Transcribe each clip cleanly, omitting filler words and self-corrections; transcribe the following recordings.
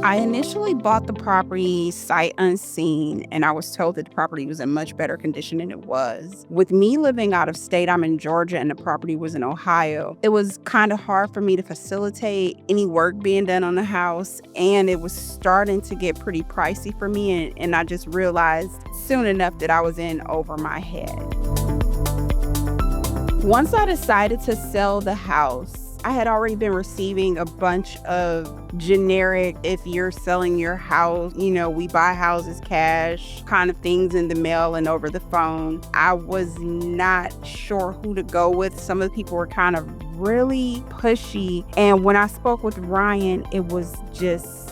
I initially bought the property sight unseen, and I was told that the property was in much better condition than it was. With me living out of state, I'm in Georgia and the property was in Ohio. It was kind of hard for me to facilitate any work being done on the house, and it was starting to get pretty pricey for me, and I just realized soon enough that I was in over my head. Once I decided to sell the house, I had already been receiving a bunch of generic, if you're selling your house, we buy houses cash kind of things in the mail and over the phone. I was not sure who to go with. Some of the people were kind of really pushy. And when I spoke with Ryan, it was just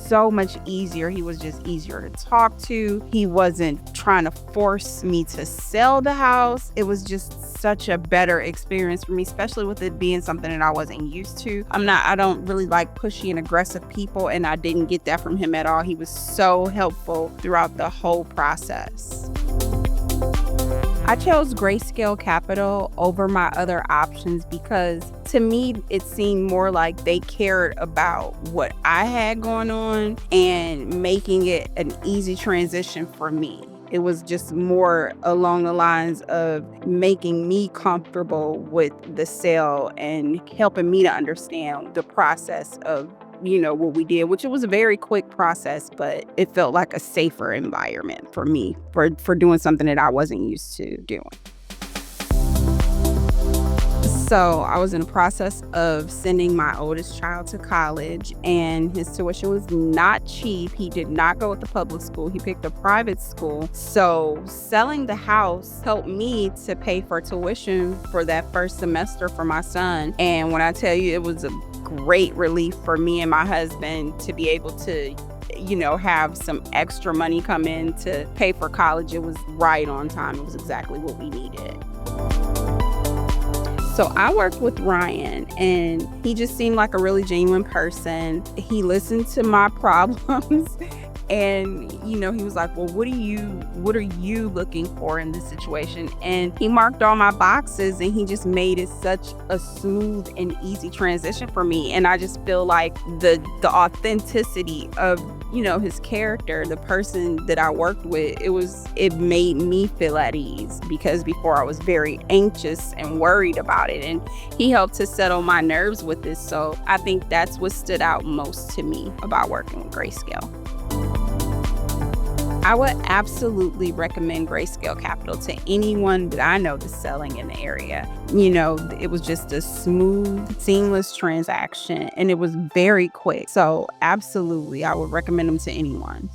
so much easier. He was just easier to talk to. He wasn't trying to force me to sell the house. It was just such a better experience for me, especially with it being something that I wasn't used to. I don't really like pushy and aggressive people, and I didn't get that from him at all. He was so helpful throughout the whole process. I chose Grayscale Capital over my other options because to me, it seemed more like they cared about what I had going on and making it an easy transition for me. It was just more along the lines of making me comfortable with the sale and helping me to understand the process of what we did, which it was a very quick process, but it felt like a safer environment for me for doing something that I wasn't used to doing. So I was in the process of sending my oldest child to college, and his tuition was not cheap. He did not go with the public school. He picked a private school. So selling the house helped me to pay for tuition for that first semester for my son. And when I tell you, it was a great relief for me and my husband to be able to have some extra money come in to pay for college. It was right on time. It was exactly what we needed. So I worked with Ryan, and he just seemed like a really genuine person. He listened to my problems, and he was like, well, what are you looking for in this situation? And he marked all my boxes, and he just made it such a smooth and easy transition for me. And I just feel like the authenticity of his character, the person that I worked with, it made me feel at ease, because before I was very anxious and worried about it, and he helped to settle my nerves with this. So I think that's what stood out most to me about working with Grayscale. I would absolutely recommend Grayscale Capital to anyone that I know that's selling in the area. It was just a smooth, seamless transaction, and it was very quick. So absolutely, I would recommend them to anyone.